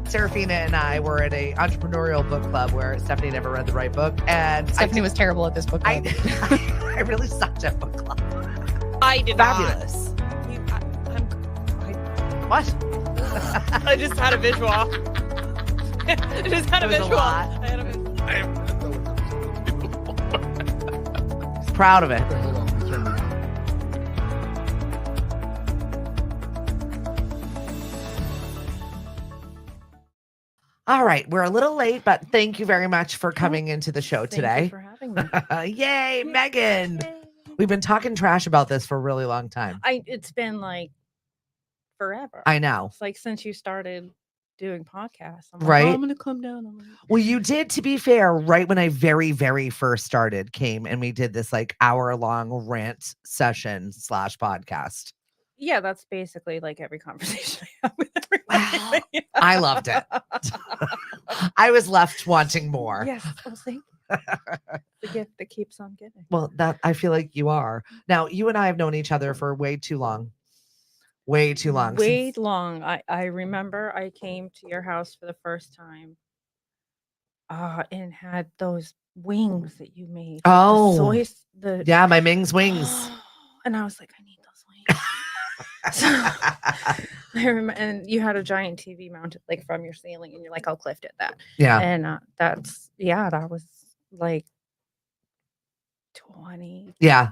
Serafina and I were at a entrepreneurial book club where Stephanie never read the right book. And Stephanie was terrible at this book club. I really sucked at book club. I did Fabulous. What? I just had a visual. I just had a visual. I was proud of it. All right, we're a little late, but thank you very much for coming into the show today. Thank you for having me. Yay, Megan. Yay. We've been talking trash about this for a really long time. It's been like forever. I know. It's like since you started doing podcasts. I'm like, right? oh, I'm going to come down. I'm like, well, you did, to be fair, right when I very, very first started, came and we did this like hour-long rant session / podcast. Yeah, that's basically like every conversation I have with everybody. Wow. I loved it. I was left wanting more. Yes, I'll see. The gift that keeps on giving. Well, that I feel like you are. Now, you and I have known each other for way too long. Way too long. Way long. I remember I came to your house for the first time and had those wings that you made. Oh, yeah, my Ming's wings. And I was like, I need those wings. So, I remember, and you had a giant TV mounted like from your ceiling, and you're like, I'll Clift it that. Yeah. And that was like 20. Yeah.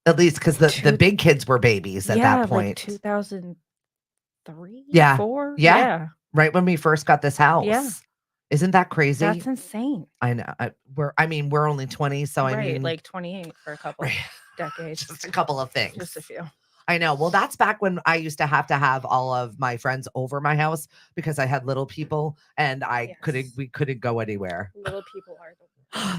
At least because the big kids were babies at that point. Like 2003. Yeah. 4. Yeah. Right when we first got this house. Yeah. Isn't that crazy? That's insane. I know. We're only 20, so I mean, like 28 for a couple decades. Just a couple of things. Just a few. I know. Well, that's back when I used to have all of my friends over my house because I had little people and we couldn't go anywhere. Little people are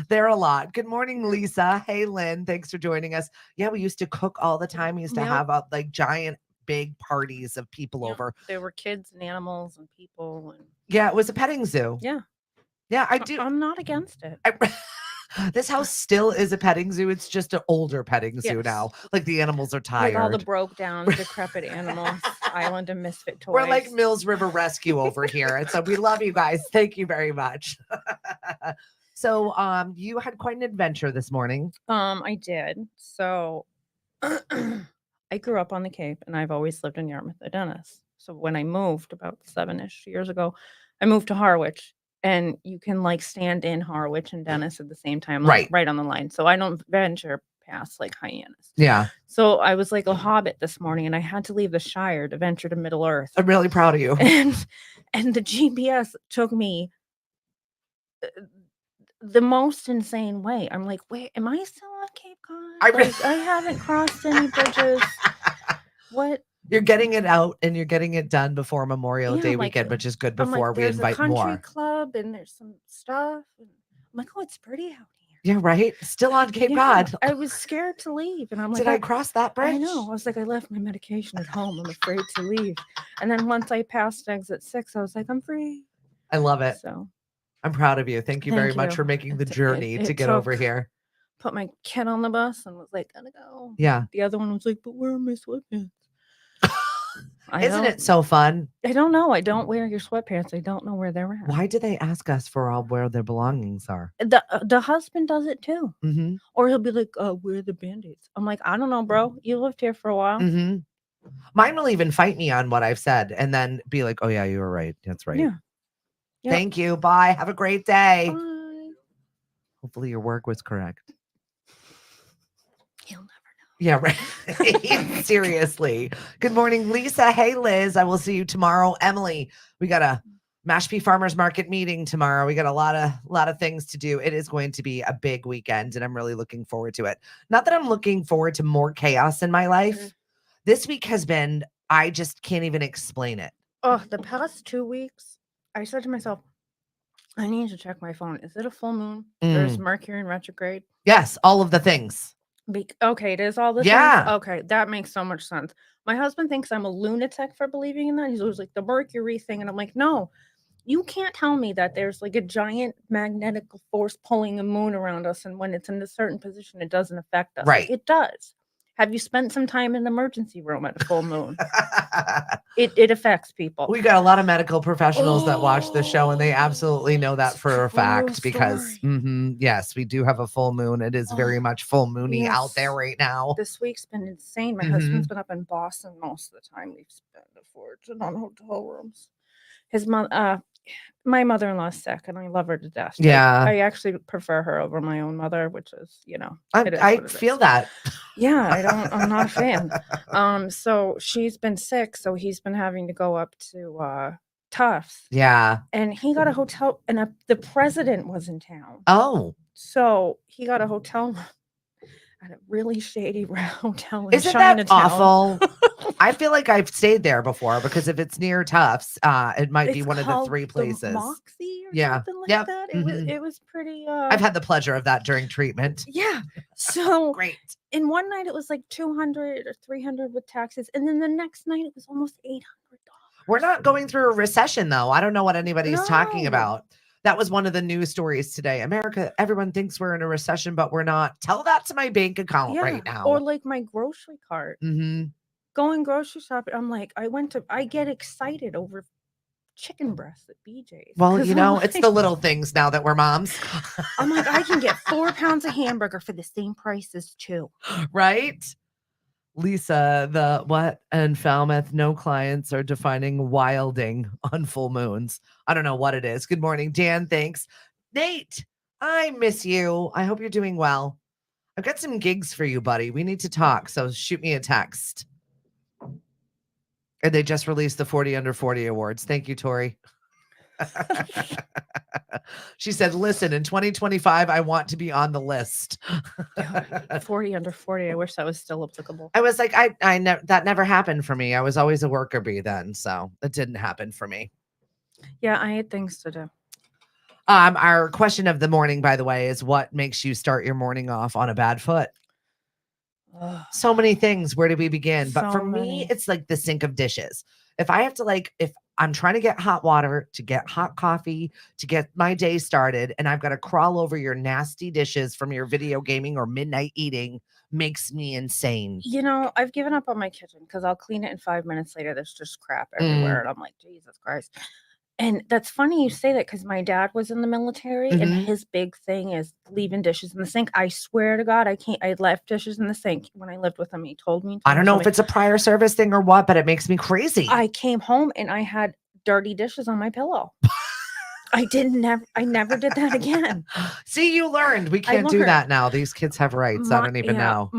They're a lot. Good morning, Lisa. Hey, Lynn. Thanks for joining us. Yeah, we used to cook all the time. We used to have like giant, big parties of people over. There were kids and animals and people. And yeah, it was a petting zoo. Yeah. Yeah, I do. I'm not against it. This house still is a petting zoo. It's just an older petting zoo now. Like the animals are tired. Like all the broke down, decrepit animals, Island of Misfit Toys. We're like Mills River Rescue over here. And so we love you guys. Thank you very much. So you had quite an adventure this morning. I did. So I grew up on the Cape and I've always lived in Yarmouth at Dennis. So when I moved about 7-ish years ago, I moved to Harwich. And you can like stand in Harwich and Dennis at the same time, like, right on the line. So I don't venture past like Hyannis. Yeah. So I was like a hobbit this morning and I had to leave the Shire to venture to Middle Earth. I'm really proud of you. And the GPS took me the most insane way. I'm like, wait, am I still on Cape Cod? I haven't crossed any bridges. What? You're getting it out and you're getting it done before Memorial Day weekend, which is good before we invite more. There's a country club and there's some stuff. And I'm like, oh, it's pretty out here. Yeah, right. Still on Cape Cod. I was scared to leave. And I'm like, did I cross that bridge? I know. I was like, I left my medication at home. I'm afraid to leave. And then once I passed exit 6, I was like, I'm free. I love it. So I'm proud of you. Thank you very much for making the journey to get over here. Put my kid on the bus and was like, gotta go. Yeah. The other one was like, but where are my sweatpants? Isn't it so fun? I don't know. I don't wear your sweatpants. I don't know where they're at. Why do they ask us for where their belongings are? The husband does it too. Mm-hmm. Or he'll be like, where are the Band-Aids? I'm like, I don't know, bro. You lived here for a while. Mm-hmm. Mine will even fight me on what I've said and then be like, oh, yeah, you were right. That's right. Yeah. Yep. Thank you. Bye. Have a great day. Bye. Hopefully your work was correct. He'll never know. Yeah, right. Seriously. Good morning, Lisa. Hey, Liz. I will see you tomorrow. Emily, we got a Mashpee Farmers Market meeting tomorrow. We got a lot of things to do. It is going to be a big weekend, and I'm really looking forward to it. Not that I'm looking forward to more chaos in my life. Mm-hmm. This week has been, I just can't even explain it. Oh, the past 2 weeks, I said to myself, I need to check my phone. Is it a full moon? There's Mercury in retrograde. Yes, all of the things. Okay, it is all the things? Okay, that makes so much sense. My husband thinks I'm a lunatic for believing in that. He's always like, the Mercury thing. And I'm like, no, you can't tell me that there's like a giant magnetic force pulling the moon around us. And when it's in a certain position, it doesn't affect us. Right. Like, it does. Have you spent some time in the emergency room at a full moon? It affects people. We got a lot of medical professionals that watch the show, and they absolutely know that It's for a true fact because, story. yes, we do have a full moon. It is very Oh, much full moony out there yes. right now. This week's been insane. My Mhm. husband's been up in Boston most of the time. We've spent a fortune on hotel rooms. His mom, my mother-in-law's sick, and I love her to death. Yeah. I actually prefer her over my own mother, which is, it is I what it feel is. that. Yeah, I'm not a fan. So she's been sick, so he's been having to go up to Tufts, Yeah. and he got a hotel, and the president was in town. Oh, So he got a hotel room at a really shady hotel in isn't that Chinatown. awful? I feel like I've stayed there before because if it's near Tufts, it might be It's one of the called 3 the places. Moxie or Yeah. something like Yep. that. Mhm. It was pretty, I've had the pleasure of that during treatment. yeah. So Great. in one night it was like 200 or 300 with taxes, and then the next night it was almost $800. We're not going through a recession, though. I don't know what anybody's talking No. about. That was one of the news stories today. America, everyone thinks we're in a recession, but we're not. Tell that to my bank account Yeah. right now. Or like my grocery cart. Mhm. Going grocery shopping, I'm like, I get excited over chicken breasts at BJ's. Well, 'cause you I'm know, it's like, the little things now that we're moms. I'm like, I can get 4 pounds of hamburger for the same price as 2. Right? Lisa, the what and Falmouth, no clients are defining wilding on full moons. I don't know what it is. Good morning, Dan. Thanks. Nate, I miss you. I hope you're doing well. I've got some gigs for you, buddy. We need to talk. So shoot me a text. And they just released the 40 under 40 awards. Thank you, Tori. She said, listen, in 2025, I want to be on the list. 40 under 40. I wish that was still applicable. I was like, that never happened for me. I was always a worker bee then. So it didn't happen for me. Yeah, I had things to do. Our question of the morning, by the way, is what makes you start your morning off on a bad foot? Ugh. So many things. Where do we begin? But So for me, many. it's like the sink of dishes. If I have to if I'm trying to get hot water, to get hot coffee, to get my day started, and I've got to crawl over your nasty dishes from your video gaming or midnight eating, makes me insane. I've given up on my kitchen because I'll clean it and 5 minutes later there's just crap everywhere. And I'm like, Jesus Christ. And that's funny you say that because my dad was in the military and Mhm. his big thing is leaving dishes in the sink. I swear to God, I left dishes in the sink when I lived with him. He told me. I don't know if it's a prior service thing or what, but it makes me crazy. I came home and I had dirty dishes on my pillow. I never did that again. See, you learned. We can't do that now. These kids have rights. I don't even know.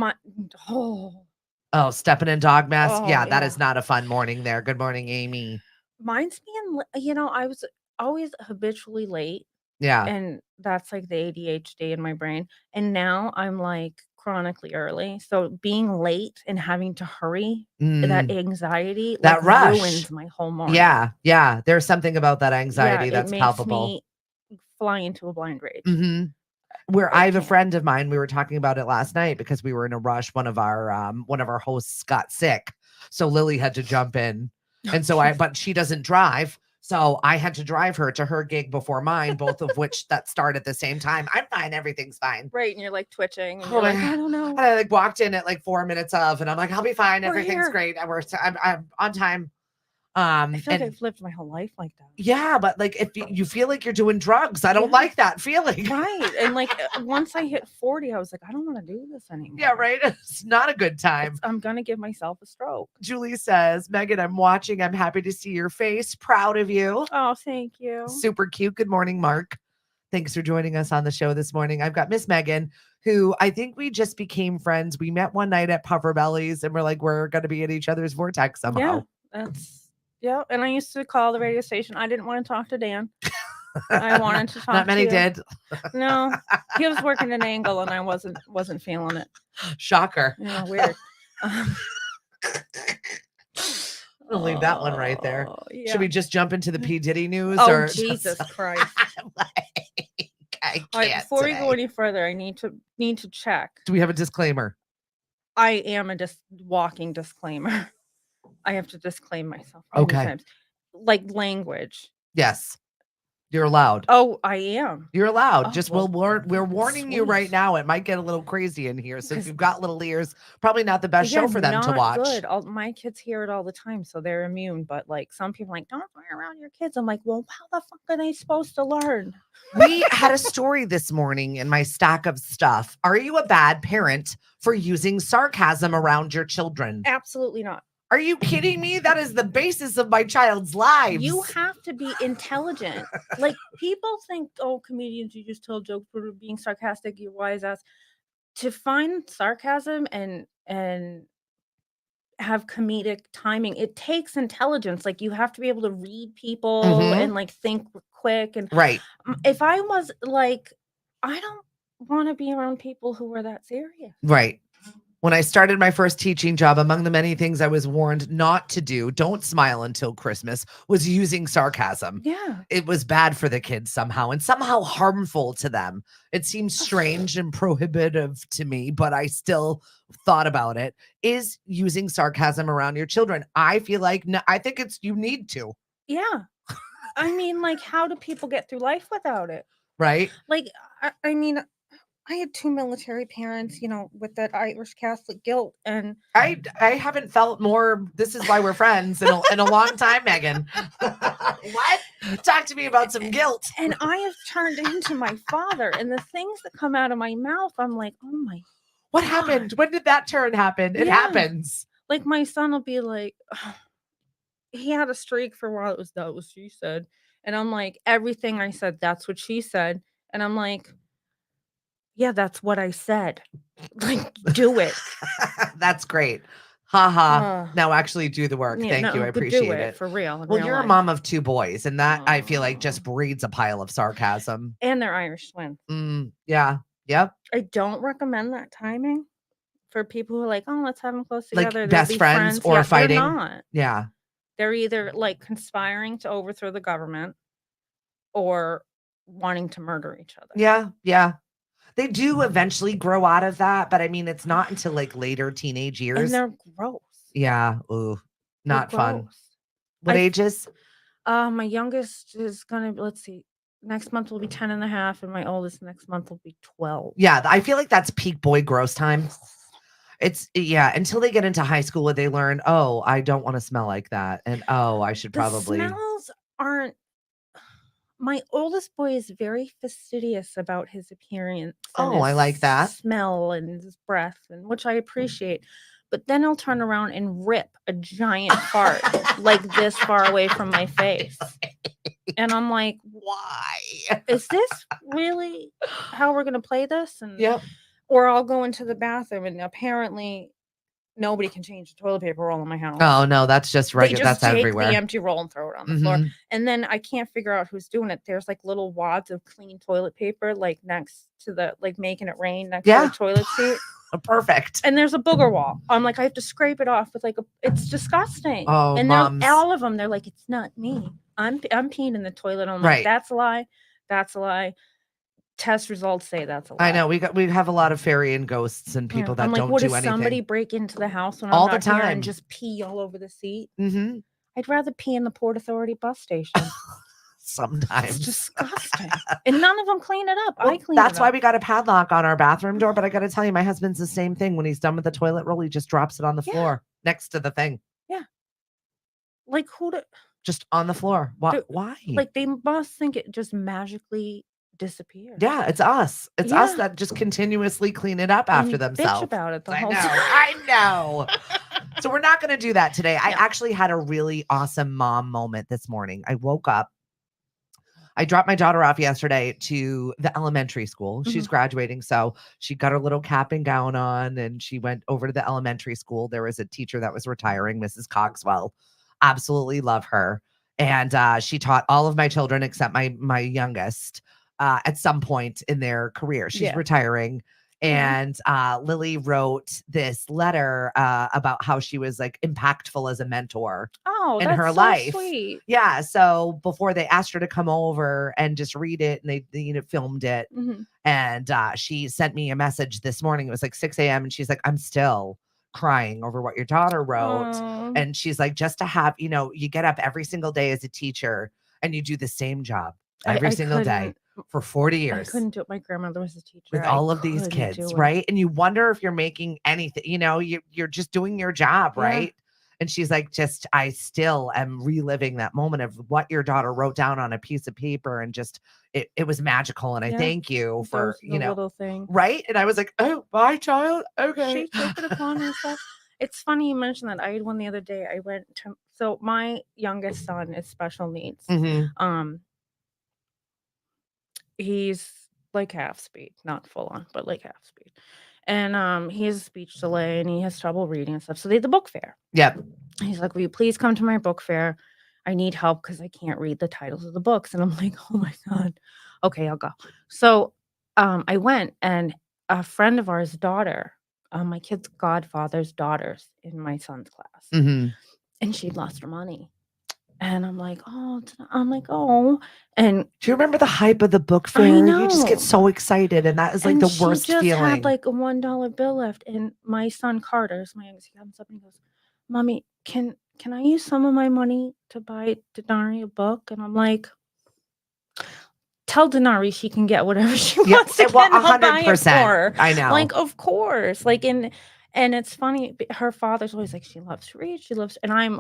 Stepping in dog mess. Oh, Yeah, that yeah. is not a fun morning there. Good morning, Amy. Mine's being, I was always habitually late. Yeah. And that's like the ADHD in my brain. And now I'm like chronically early. So being late and having to hurry, that anxiety, that rush ruins my whole morning. Yeah. Yeah. There's something about that anxiety that's it makes palpable. Me fly into a blind rage. Mm-hmm. Where I have a friend of mine, we were talking about it last night because we were in a rush. One of our hosts got sick. So Lily had to jump in. And so but she doesn't drive. So I had to drive her to her gig before mine, both of which that start at the same time. I'm fine. Everything's fine. Right. And you're like twitching. And you're like, I don't know. I walked in at 4 minutes of, and I'm like, I'll be fine. Everything's great. I'm on time. I feel like I've lived my whole life like that. Yeah, but if you feel like you're doing drugs, I don't like that feeling. Right. And once I hit 40, I was like, I don't want to do this anymore. Yeah, right. It's not a good time. I'm gonna give myself a stroke. Julie says, Megan, I'm watching. I'm happy to see your face. Proud of you. Oh, thank you. Super cute. Good morning, Mark. Thanks for joining us on the show this morning. I've got Miss Megan, who I think we just became friends. We met one night at Pufferbellies, and we're like, we're going to be in each other's vortex somehow. Yeah, and I used to call the radio station. I didn't want to talk to Dan. I wanted to talk. Not many to did. No, he was working an angle, and I wasn't feeling it. Shocker. Yeah, weird. I'll leave that one right there. Yeah. Should we just jump into the P. Diddy news? Oh, or Jesus Christ. I can't All right, before today. we go any further, I need to check. Do we have a disclaimer? I am a walking disclaimer. I have to disclaim myself. Okay. Times. Like language. Yes. You're allowed. Oh, I am. You're allowed. Oh, Just well, we're warning you right sweet. now. It might get a little crazy in here. So if 'Cause you've got little ears, probably not the best yeah, show for them to not watch. good. All my kids hear it all the time, so they're immune. But like some people are like, don't swear around your kids. I'm like, well, how the fuck are they supposed to learn? We had a story this morning in my stack of stuff. Are you a bad parent for using sarcasm around your children? Absolutely not. Are you kidding me? That is the basis of my child's lives. You have to be intelligent. Like people think, oh, comedians, you just tell jokes for being sarcastic, you wise ass. To find sarcasm and have comedic timing, it takes intelligence. Like you have to be able to read people Mhm. and like think quick. And Right. if I was like, I don't want to be around people who are that serious. Right. When I started my first teaching job, among the many things I was warned not to do, don't smile until Christmas, was using sarcasm. Yeah. It was bad for the kids somehow and somehow harmful to them. It seems strange and prohibitive to me, but I still thought about it. Is using sarcasm around your children? I feel like no, I think it's you need to, Yeah. I mean, like, how do people get through life without it? right? Like, I mean, I had 2 military parents, you know, with that Irish Catholic guilt, and I haven't felt more. This is why we're friends in a long time, Megan. What? Talk to me about some guilt. and I have turned into my father, and the things that come out of my mouth, I'm like, "Oh my What God." happened? When did that turn happen? It Yeah. happens. Like, my son will be like, he had a streak for a while, it was, "That was she said," and I'm like, "Everything I said, that's what she said," and I'm like, "Yeah, that's what I said." Like, do it. That's great. Ha ha. Ugh. Now actually do the work. Yeah, Thank you. I no, but do appreciate it it. for real in Well, real you're a life. mom of 2 boys, and that I feel like Aw. just breeds a pile of sarcasm. And they're Irish twins. Yeah. Yep. I don't recommend that timing for people who are like, "Oh, let's have them close Like together, they'll best be friends friends." or Yeah, they're fighting. not. Yeah. They're either, like, conspiring to overthrow the government or wanting to murder each other. Yeah. Yeah. They do eventually grow out of that, but I mean, it's not until like later teenage And years. they're gross. Yeah. Ooh, They're not fun. gross. What I ages? my youngest is gonna let's see, next month will be 10 and a half, and my oldest next month will be 12. Yeah. I feel like that's peak boy gross time. It's yeah, until they get into high school where they learn, oh, I don't want to smell like that. And oh, I should The probably smells aren't my oldest boy is very fastidious about his appearance and oh, I his like that. smell and his breath, and which I appreciate. But then he'll turn around and rip a giant fart like this far away from my face. And I'm like, Why? is this really how we're gonna play this? And Yep. or I'll go into the bathroom and apparently nobody can change the toilet paper roll in my house. Oh no, that's just They regular. just That's take everywhere. the empty roll and throw it on the floor. Mhm. And then I can't figure out who's doing it. There's like little wads of clean toilet paper, like next to the like making it rain next to Yeah. the toilet seat. Perfect. And there's a booger wall. I'm like, I have to scrape it off with like it's disgusting. Oh, and moms. all of them, they're like, it's not me. I'm peeing in the toilet. I'm like, Right. that's a lie. That's a lie. Test results say that's a lie. I know we have a lot of fairy and ghosts and people that I'm like, don't what do if anything. somebody break into the house when All I'm the not here time. and just pee all over the seat? Mhm. I'd rather pee in the Port Authority bus station. It's Sometimes. disgusting. And none of them clean it up. Well, I clean that's it why up. we got a padlock on our bathroom door. But I got to tell you, my husband's the same thing. When he's done with the toilet roll, he just drops it on the Yeah. floor next to the thing, Like who do just on the floor. Why? Do- Why? like they must think it just magically disappears. Yeah, it's us. It's us Yeah. that just continuously clean it up And after bitch themselves. about it the I whole know. time. I know. So we're not going to do that today. I No. actually had a really awesome mom moment this morning. I woke up. I dropped my daughter off yesterday to the elementary school. She's graduating. So she got her little cap and gown on and she went over to the elementary school. There was a teacher that was retiring, Mrs. Cogswell. Absolutely love her. And she taught all of my children except my youngest at some point in their career. She's Yeah. retiring. And Lily wrote this letter about how she was like impactful as a mentor Oh, in that's her so life. sweet. Yeah. So before they asked her to come over and just read it, and they filmed it, and she sent me a message this morning. It was like 6 a.m. and she's like, "I'm still crying over what your daughter wrote." Oh. And she's like, "Just to have, you get up every single day as a teacher and you do the same job every I single day for 40 I years couldn't do it. My grandmother was a teacher. with I all of these couldn't kids, do it. right? And you wonder if you're making anything, you're just doing your job, Yeah. right? And she's like, I still am reliving that moment of what your daughter wrote down on a piece of paper, and just it was magical. And I Yeah. thank you for, Those the little things. right? And I was like, oh, my child. Okay. She took it upon herself. It's funny you mentioned that. I had one the other day. I went to, so my youngest son is special needs. Mhm. He's like half speed, not full on, but like half speed. And he has a speech delay and he has trouble reading and stuff. So they had the book fair. Yep. He's like, will you please come to my book fair? I need help because I can't read the titles of the books. And I'm like, oh my God. Okay, I'll go. So I went, and a friend of ours' daughter, my kid's godfather's daughter's in my son's class, Mhm. and she'd lost her money. And I'm like, oh. And Do you remember the hype of the book I fair? You just get know. so excited, and that is like And the she worst just had feeling. like a $1 bill left. And my son Carter's my youngest, he comes up and he goes, Mommy, can I use some of my money to buy Denari a book? And I'm like, tell Denari she can get whatever she wants to well, get, and I'll buy it for 100%. her. I know. Like, of course. Like, and it's funny, her father's always like, she loves to read, and I'm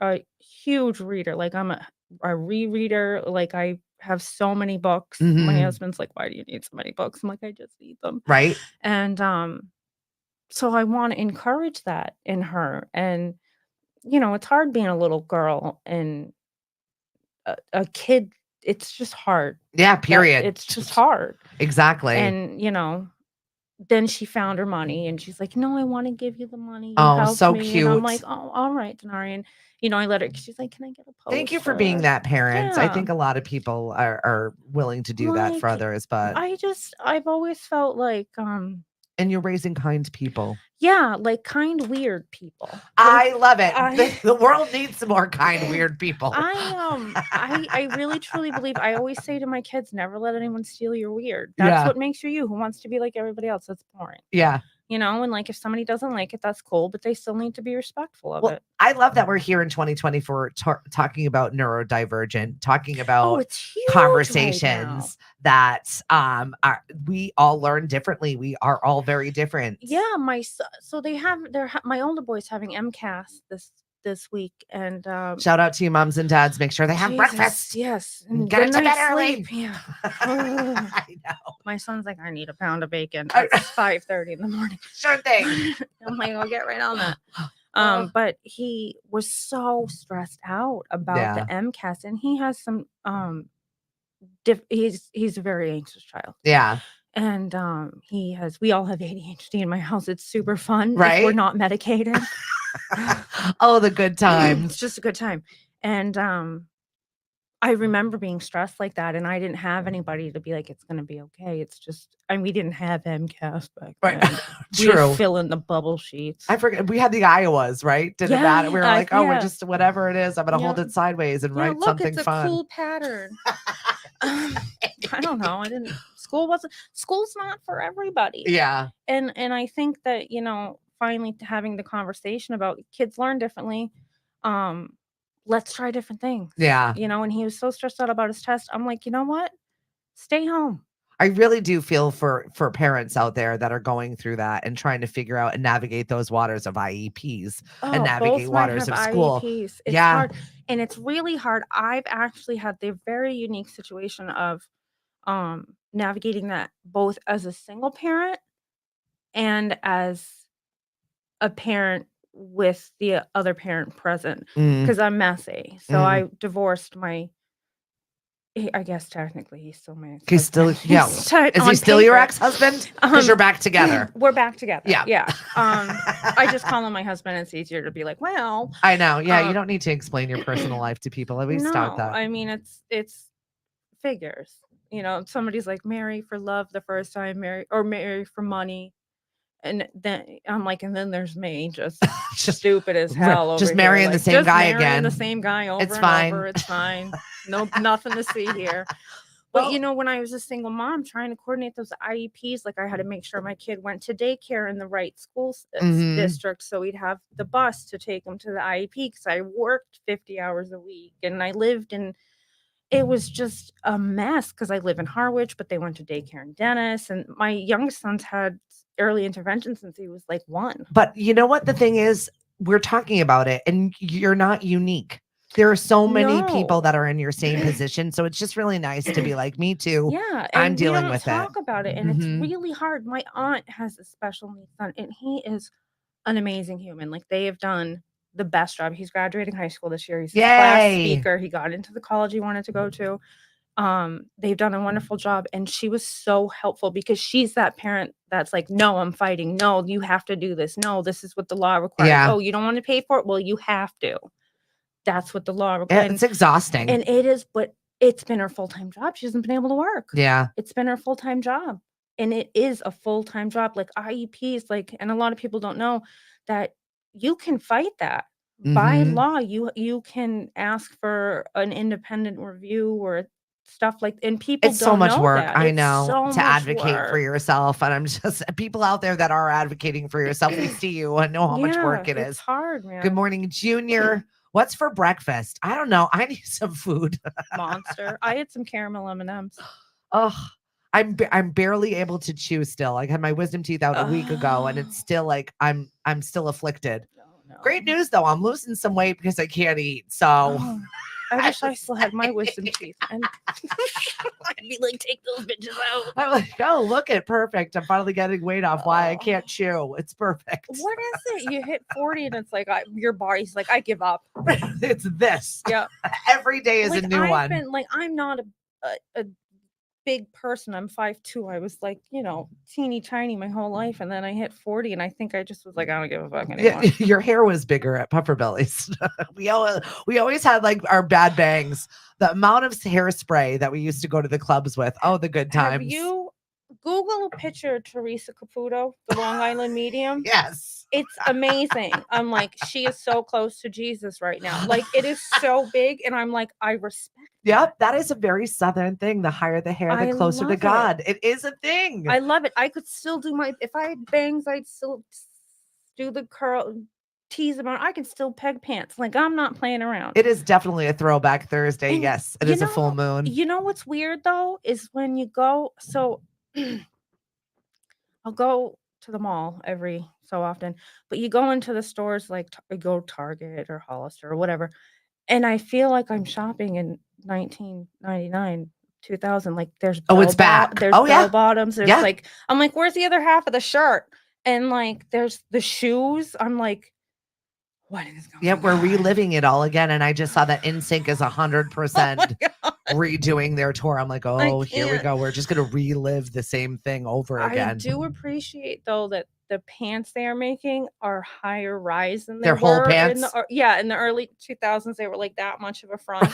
a huge reader. Like, I'm a rereader. Like, I have so many books. My Mhm. husband's like, why do you need so many books? I'm like, I just need them. Right. And so I want to encourage that in her. And it's hard being a little girl and a kid. It's just hard. Yeah, period. It's just hard. Exactly. And then she found her money, and she's like, no, I want to give you the money. You Oh, helped so me. And I'm cute. like, oh, all right, Denari. And I let her, she's like, can I get a poster? Thank you for being that parent. I Yeah. think a lot of people are willing to do that for Like, others, but I've always felt like, and you're raising kind people. yeah, like kind, weird people. I love it. I- The world needs some more kind, weird people. I really truly believe, I always say to my kids, never let anyone steal your weird. That's Yeah. what makes you. Who wants to be like everybody else? That's boring. Yeah. And like if somebody doesn't like it, that's cool, but they still need to be respectful of it. I love that we're here in 2024 talking about neurodivergent, talking about it's huge conversations right that we all learn differently. We are all very different. Yeah, so my older boy's having MCAS this week, and shout out to you moms and dads. Make sure they have Jesus, breakfast. Yes, and get to bed early. Yeah. I know. My son's like, I need a pound of bacon. It's 5:30 in the morning. Sure thing. I'm like, I'll get right on that. But he was so stressed out about the MCAS, and he has some he's a very anxious child. Yeah. And we all have ADHD in my house. It's super fun, right? If we're not medicated. Oh, the good times. It's just a good time. And I remember being stressed like that, and I didn't have anybody to be like, it's gonna be okay. It's just, we didn't have MCAS back then. Right. True. We fill in the bubble sheets. I forget, we had the Iowas, right? Did it matter? We were like, oh, we're just whatever it is. I'm gonna hold it sideways and write something it's fun. A cool pattern. I don't know. School's not for everybody. Yeah. And I think that, finally having the conversation about kids learn differently. Let's try different things. Yeah. And he was so stressed out about his test. I'm like, you know what? Stay home. I really do feel for parents out there that are going through that and trying to figure out and navigate those waters of IEPs and navigate waters of school. IEPs. It's hard. And it's really hard. I've actually had the very unique situation of navigating that both as a single parent and as a parent with the other parent present, because I'm messy. So I divorced I guess technically he's still my ex-husband. He's still, yeah. Is he still your ex-husband? Because you're back together. We're back together. Yeah. Yeah. I just call him my husband. It's easier to be like, well. I know. Yeah. You don't need to explain your personal life to people. At least start that. I mean, it's figures. Somebody's like, marry for love the first time, marry for money. And then I'm like, and then there's me, just stupid as hell. Just over marrying here. the same guy again. The same guy over it's and fine. over. It's fine. No, nothing to see here. But when I was a single mom trying to coordinate those IEPs, like I had to make sure my kid went to daycare in the right school district, so we'd have the bus to take him to the IEP, because I worked 50 hours a week and I lived in it was just a mess because I live in Harwich, but they went to daycare and dentist, and my youngest son's had early intervention since he was like 1. But you know what the thing is? We're talking about it, and you're not unique. There are so many people No. that are in your same position. So it's just really nice to be like, me too. Yeah, I'm and we dealing don't with it. talk about it, and it's Mhm. really hard. My aunt has a special needs son, and he is an amazing human. Like, they have done the best job. He's graduating high school this year. He's a class Yay. speaker. He got into the college he wanted to go to. They've done a wonderful job, and she was so helpful because she's that parent that's like, "No, I'm fighting. No, you have to do this. No, this is what the law requires. Yeah. Oh, you don't want to pay for it? Well, you have to. That's what the law requires." It's exhausting. And it is, but it's been her full-time job. She hasn't been able to work. Yeah. It's been her full-time job. And it is a full-time job. Like, IEPs, like, and a lot of people don't know that you can fight that. By Mhm. law, you can ask for an independent review or stuff like, and people It's so don't much know work. that. I It's know, so to much advocate for work. yourself. And I'm just people out there that are advocating for yourself. We see you and know how much work it It's is. hard, man. Good morning, Junior. What's for breakfast? I don't know. I need some food. Monster. I had some caramel M&Ms. Oh, I'm barely able to chew still. I had my wisdom teeth out a week ago, and it's still like I'm still afflicted. No. Great news though, I'm losing some weight because I can't eat. So Oh, I wish I still had my wisdom teeth. And I'd be like, take those bitches out. I'm like, oh, look at perfect. I'm finally getting weight off. Why I can't chew? It's perfect. What is it? You hit 40 and it's like your body's like, I give up. It's this. Yeah. Every day is Like, a new I've one. been like, I'm not a big person. I'm 5'2". I was like, teeny tiny my whole life. And then I hit 40 and I think I just was like, I don't give a fuck anymore. Yeah, your hair was bigger at Pufferbellies. we always had like our bad bangs. The amount of hairspray that we used to go to the clubs with. Oh, the good times. Have you Google a picture of Teresa Caputo, the Long Island medium? Yes. It's amazing. I'm like, she is so close to Jesus right now. Like, it is so big. And I'm like, I respect Yep, that is a very Southern thing. The higher the hair, the I closer to love it. God. It is a thing. I love it. I could still do if I had bangs, I'd still do the curl, tease them on. I can still peg pants. Like, I'm not playing around. It is definitely a throwback Thursday. And yes, it is a full moon. You know what's weird though is when you go. So I'll go to the mall every so often, but you go into the stores like go Target or Hollister or whatever, and I feel like I'm shopping in 1999. 2000, like there's it's back. There's Oh, yeah. bell bottoms. There's Yeah. like, I'm like, where's the other half of the shirt? And like, there's the shoes. I'm like, what is going on? Yep, we're reliving it all again. And I just saw that NSYNC is 100% Oh redoing their tour. I'm like, oh, here we can't. go. We're just gonna relive the same thing over again. I do appreciate though that the pants they are making are higher rise than they Their whole were pants? in the early 2000s. They were like that much of a front.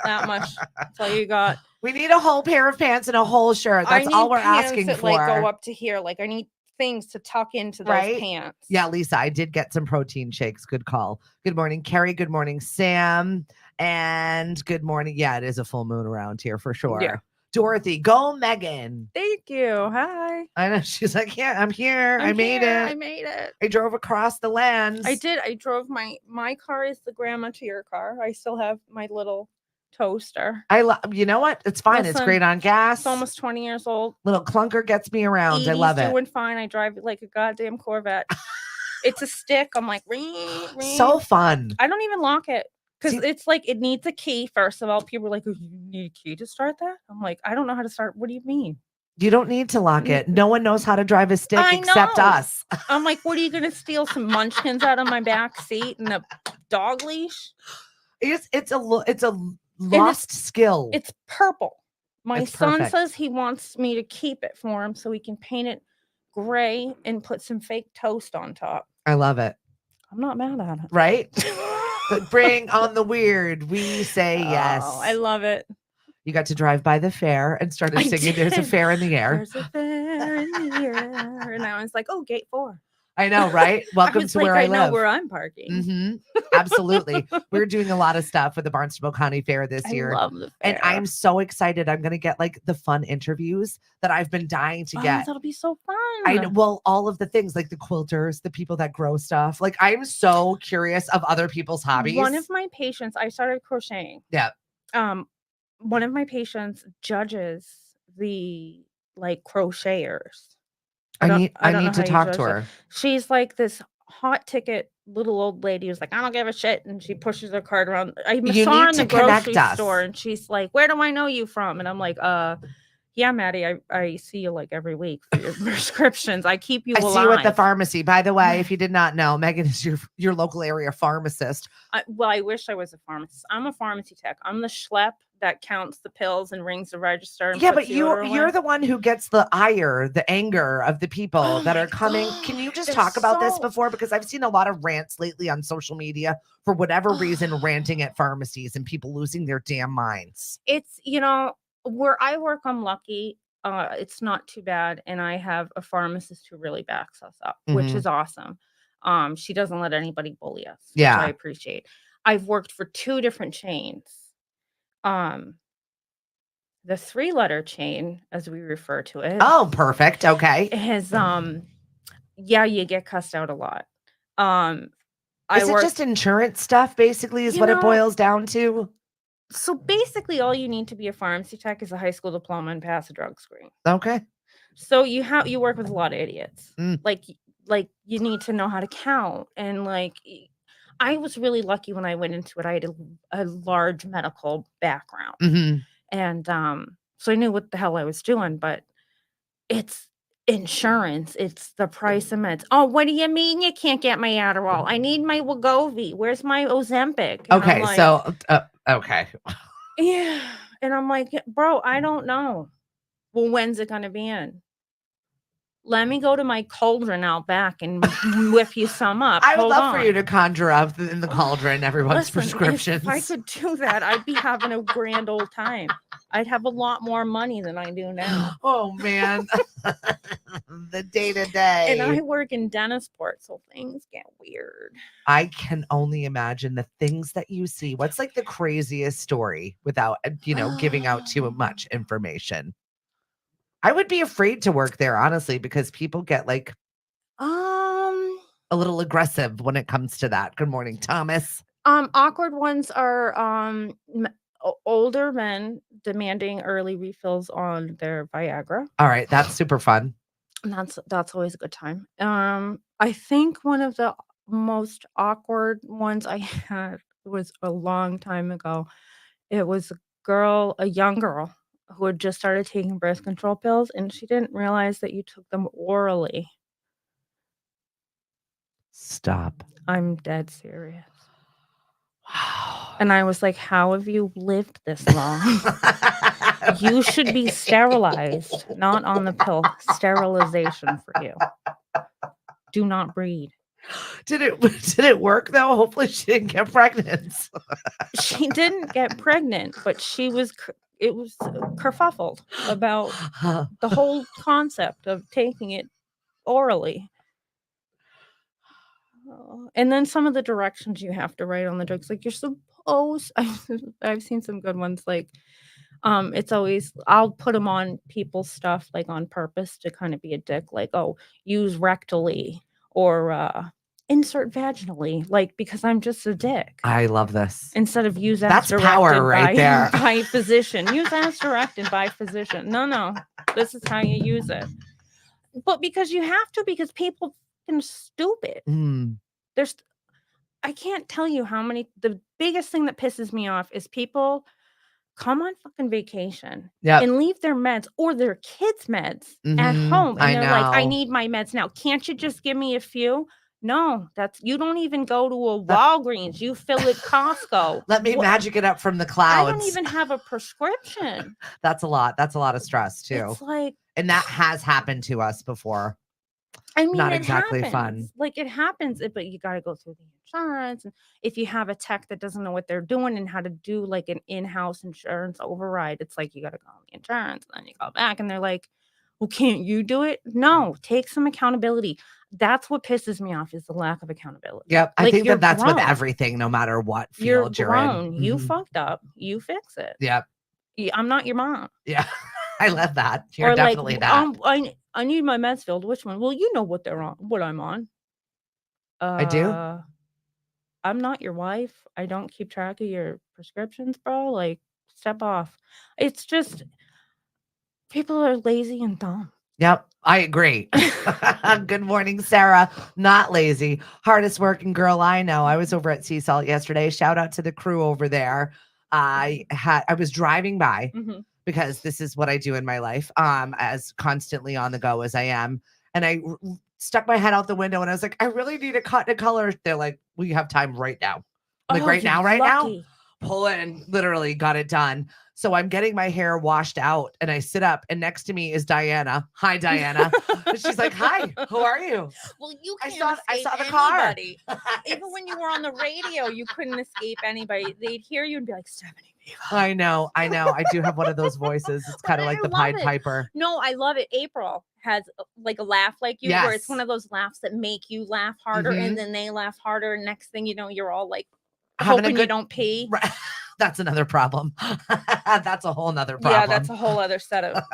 That much. That's all you got. We need a whole pair of pants and a whole shirt. That's all we're asking that, for. Like, go up to here. Like, I need things to tuck into those pants. Yeah, Lisa, I did get some protein shakes. Good call. Good morning, Carrie. Good morning, Sam. And good morning. Yeah, it is a full moon around here for sure. Yeah. Dorothy, go Megan. Thank you. Hi. I know. She's like, yeah, I'm here. I made it. I drove across the lands. I did. I drove my car is the grandma to your car. I still have my little toaster. You know what? It's fine. Listen, it's great on gas. It's almost 20 years old. Little clunker gets me around. Edie's I love it. doing fine. I drive it like a goddamn Corvette. It's a stick. I'm like, ring, ring. So fun. I don't even lock it. Because it's like, it needs a key, first of all. People are like, oh, you need a key to start that? I'm like, I don't know how to start. What do you mean? You don't need to lock it. No one knows how to drive a stick except us. I'm like, what are you going to steal some munchkins out of my back seat and a dog leash? It's a lost skill. It's purple. My son says he wants me to keep it for him so he can paint it gray and put some fake toast on top. I love it. I'm not mad at it. Right? But bring on the weird. We say yes. I love it. You got to drive by the fair and started singing There's a Fair in the Air. There's a fair in the air. And I was like, oh, gate 4. I know, right? Welcome to where I live. I know where I'm parking. Mm-hmm. Absolutely. We're doing a lot of stuff with the Barnstable County Fair this year. I love the fair. And I'm so excited. I'm going to get like the fun interviews that I've been dying to get. That'll be so fun. I know. Well, all of the things like the quilters, the people that grow stuff. Like I'm so curious of other people's hobbies. One of my patients, I started crocheting. Yeah. one of my patients judges the like crocheters. I I don't know need to how you talk to judge that. her. She's like this hot ticket little old lady who's like, I don't give a shit, and she pushes her cart around. I You saw her need in to the connect grocery us. store, and she's like, "Where do I know you from?" And I'm like, yeah, Maddie, I see you like every week for your prescriptions. I keep you I see you at the alive. pharmacy. By the way, if you did not know, Megan is your local area pharmacist. Well, I wish I was a pharmacist. I'm a pharmacy tech. I'm the schlep that counts the pills and rings the register and Yeah, puts but the order you're away. the one who gets the ire, the anger of the people Oh that my are coming. Can you God, just they're talk about this so before? Because I've seen a lot of rants lately on social media for whatever reason, ranting at pharmacies and people losing their damn minds. it's where I work, I'm lucky. It's not too bad, and I have a pharmacist who really backs us up, which Mhm. is awesome. She doesn't let anybody bully us, which I Yeah. appreciate. I've worked for 2 different chains. Um, the 3-letter chain, as we refer to it, Oh, perfect. Okay. is yeah, you get cussed out a lot. Um, I Is it work, just insurance stuff, basically, is you what it know, boils down to? so basically all you need to be a pharmacy tech is a high school diploma and pass a drug screen. Okay. So you work with a lot of idiots. Mm. Like you need to know how to count, and I was really lucky when I went into it. I had a large medical background, Mhm. and so I knew what the hell I was doing. But it's insurance. It's the price of meds. Oh, what do you mean you can't get my Adderall? I need my Wegovy. Where's my Ozempic? And I'm Okay. like, So, okay. yeah. And I'm like, bro, I don't know. Well, when's it gonna be in? Let me go to my cauldron out back and whip you some up. I would Hold love for you on. to conjure up in the cauldron everyone's Listen, if I prescriptions. could do that, I'd be having a grand old time. I'd have a lot more money than I do now. Oh man. The day to And I day. work in Dennisport, so things get weird. I can only imagine the things that you see. What's like the craziest story without, giving out too much information? I would be afraid to work there, honestly, because people get like Um, a little aggressive when it comes to that. Good morning, Thomas. awkward ones are older men demanding early refills on their Viagra. All right, that's super fun. And that's always a good time. I think one of the most awkward ones I had was a long time ago. It was a young girl who had just started taking birth control pills, and she didn't realize that you took them orally. Stop. I'm dead serious. Wow. And I was like, "How have you lived this long? You should be sterilized, not on the pill. Sterilization for you. Do not breed." Did it work though? Hopefully she didn't get pregnant. She didn't get pregnant, but it was kerfuffled about the whole concept of taking it orally. And then some of the directions you have to write on the drugs, like you're supposed I've seen some good ones, like, it's always I'll put them on people's stuff, like, on purpose to kinda be a dick, like, "Oh, use rectally," or, "Insert vaginally," like, because I'm just a dick. I love this. Instead of use as That's power directed right by there. by physician. Use as directed by physician. No, this is how you use it. But because you have to, because people fucking stupid. Mm, There's I can't tell you how many the biggest thing that pisses me off is people come on fucking vacation yep. and leave their meds or their kids' meds at Mhm, home, and I they're like, "I know. need my meds now. Can't you just give me a few?" No, that's you don't even go to a Let Walgreens, you fill at Costco. let me magic it up from the I don't clouds. even have a prescription. That's a lot. That's a lot of stress too. It's like, And that has happened to us before. I mean, Not it exactly happens. fun. Like, it happens, but you gotta go through the insurance, and if you have a tech that doesn't know what they're doing and how to do, like, an in-house insurance override, it's like you gotta go on the insurance, and then you go back, and they're like, "Well, can't you do it?" No, take some accountability. That's what pisses me off is the lack of accountability. Yep. I Like, think you're that that's with grown. everything, no matter what You're field you're in. grown. You Mhm. fucked up. You fix it. Yep. I'm not your mom. Yeah. I love that. You're Or like, definitely that. I need my meds filled. Which one? Well, you know what they're on, what I'm on. I do. Uh, I'm not your wife. I don't keep track of your prescriptions, bro. Like, step off. It's just people are lazy and dumb. Yep, I agree. Good morning, Sarah. Not lazy. Hardest working girl I know. I was over at Sea Salt yesterday. Shout out to the crew over there. I was driving by Mhm. because this is what I do in my life, as constantly on the go as I am. And I stuck my head out the window and I was like, I really need a cut and a color. They're like, well, you have time right now. I'm like, Oh, right you're now, right now. lucky. Pull it and literally got it done. So I'm getting my hair washed out and I sit up and next to me is Diana. Hi, Diana. And she's like, hi, who are you? Well, you I can't I escape saw the car. anybody. Even when you were on the radio, you couldn't escape anybody. They'd hear you and be like, Stephanie Beaver. I know. I do have one of those voices. It's kind of like I the love Pied it. Piper. No, I love it. April has like a laugh like you, where it's Yes. one of those laughs that make you laugh harder, Mhm. and then they laugh harder, and next thing you know, you're all like Having a hoping you good don't pee. Right. That's another problem. That's a whole nother problem. Yeah, that's a whole other set of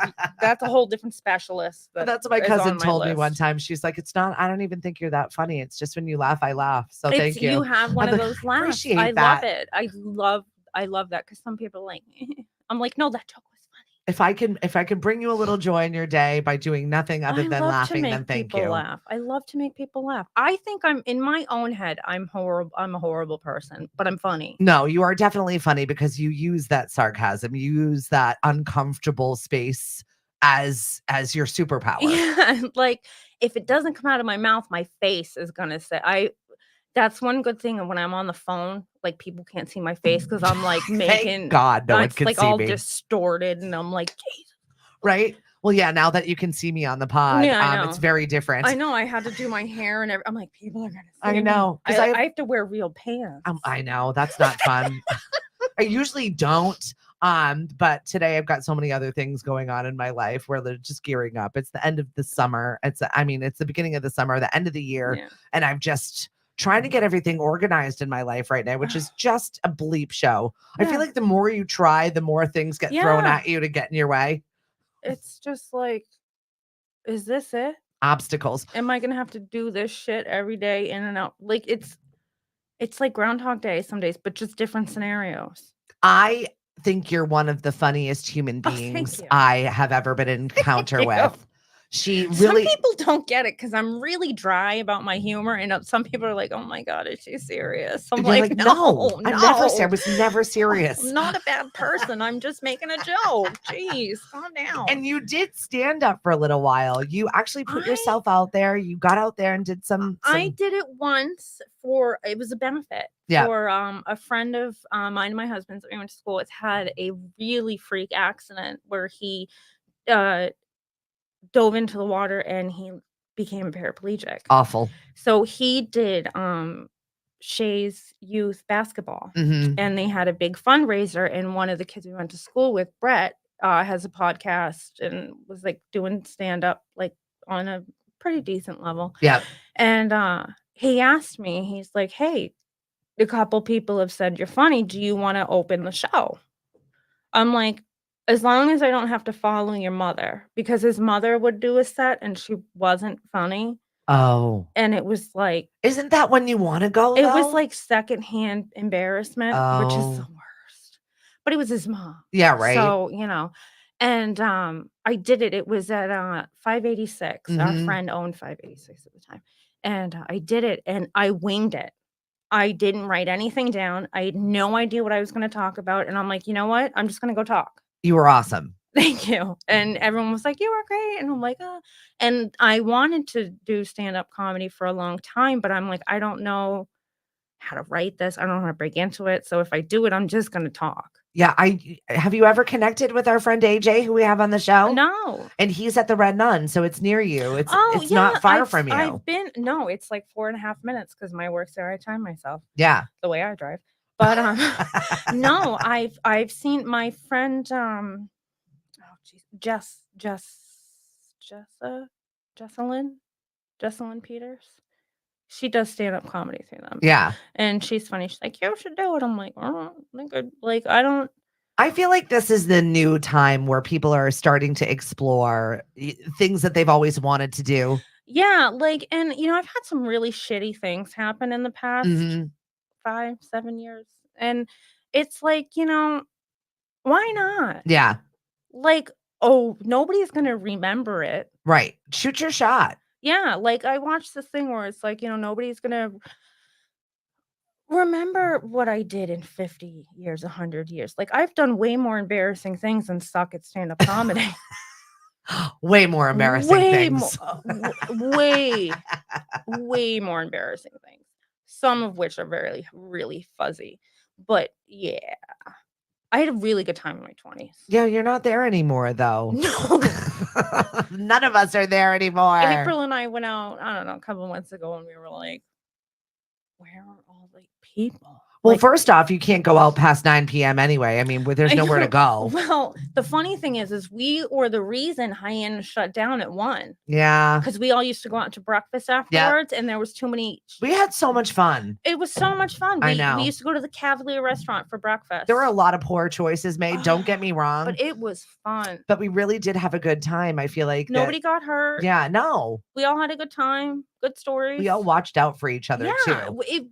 that's a whole different specialist That's what my is cousin on my told me one list. time. She's like, it's not, I don't even think you're that funny. It's just when you laugh, I laugh. So It's thank you. you have one I'm of like, those laughs. appreciate I that. love it. I love that because some people are like I'm like, no, that joke was funny. If I can bring you a little joy in your day by doing nothing other I than love to laughing, make then thank people you. laugh. I love to make people laugh. I think I'm in my own head. I'm horrible. I'm a horrible person, but I'm funny. No, you are definitely funny because you use that sarcasm. You use that uncomfortable space as your superpower. Yeah, like if it doesn't come out of my mouth, my face is gonna say that's one good thing when I'm on the phone, like people can't see my face because I'm like making Thank God no one it's can like see all me. distorted and I'm like, Jesus. Right? Well, yeah, now that you can see me on the pod, Yeah, I know. it's very different. I know I had to do my hair and I'm like, people are gonna see I me. know. Because I have to wear real pants. I know that's not fun. I usually don't. But today I've got so many other things going on in my life where they're just gearing up. It's the end of the summer. It's the beginning of the summer, the end of the year. Yeah. And I'm just trying to get everything organized in my life right now, which is just a bleep show. I feel Yeah. like the more you try, the more things get thrown Yeah. at you to get in your way. It's just like, is this it? Obstacles. Am I gonna have to do this shit every day in and out? Like it's like Groundhog Day some days, but just different scenarios. I think you're one of the funniest human Oh, thank beings you. I have ever been in encounter you. with. She Some really people don't get it because I'm really dry about my humor, and some people are like, "Oh my god, is she serious?" I'm You're like, "No, I'm never no, I was never serious. I'm not a bad person. I'm just making a joke. Jeez, calm down." And you did stand up for a little while. You actually put I yourself out there. You got out there and did some I did it once for it was a benefit Yeah. for a friend of mine and my husband's that we went to school with had a really freak accident where he uh dove into the water and he became paraplegic. awful. So he did Shay's youth basketball Mhm. and they had a big fundraiser and one of the kids we went to school with, Brett, has a podcast and was like doing stand up like on a pretty decent level. Yeah. And he asked me, he's like, "Hey, a couple people have said you're funny. Do you want to open the show?" I'm like, as long as I don't have to follow your mother, because his mother would do a set and she wasn't funny. Oh. And it was like, Isn't that when you want to go? it was though? like secondhand embarrassment, which is the Oh. worst. But it was his mom. Yeah, right. So, and I did it. It was at 586. Our Mhm. friend owned 586 at the time. And I did it and I winged it. I didn't write anything down. I had no idea what I was going to talk about. And I'm like, you know what? I'm just going to go talk. You were awesome. Thank you. And everyone was like, you were great. And I'm like, oh. And I wanted to do stand-up comedy for a long time, but I'm like, I don't know how to write this. I don't know how to break into it. So if I do it, I'm just going to talk. Yeah, have you ever connected with our friend AJ who we have on the show? No. And he's at the Red Nun, so it's near you. It's Oh, yeah. not far from you. I've been, no, it's like 4.5 minutes because my work's there. I time myself Yeah. the way I drive. But no, I've seen my friend, oh geez, Jessalyn Peters. She does stand-up comedy through them. Yeah. And she's funny. She's like, you should do it. I'm like, oh, like I don't. I feel like this is the new time where people are starting to explore things that they've always wanted to do. Yeah, like, and I've had some really shitty things happen in the past Mhm. 5-7 years. And it's like, Why not? Yeah. Like, oh, nobody's gonna remember it. Right. Shoot your shot. Yeah, like, I watched this thing where it's like, nobody's gonna remember what I did in 50 years, 100 years. Like, I've done way more embarrassing things than suck at stand-up comedy. Way more embarrassing Way more, things. way more embarrassing things. Some of which are very, really fuzzy. But yeah, I had a really good time in my 20s. Yeah, you're not there anymore, though. No. None of us are there anymore. April and I went out, I don't know, a couple months ago, and we were like, where are all the people? Well, Like, first off, you can't go out past 9 p.m. anyway. I mean, there's I nowhere to know. go. Well, the funny thing is we were the reason Hyannis shut down at 1 Yeah. because we all used to go out to breakfast afterwards, and there was too many. We had so much fun. It was so much fun. I We know. used to go to the Cavalier restaurant for breakfast. There were a lot of poor choices made. Don't get me wrong. But it was fun. But we really did have a good time. I feel like Nobody got hurt. Yeah, no. We all had a good time. Good stories. We all watched out for each other too.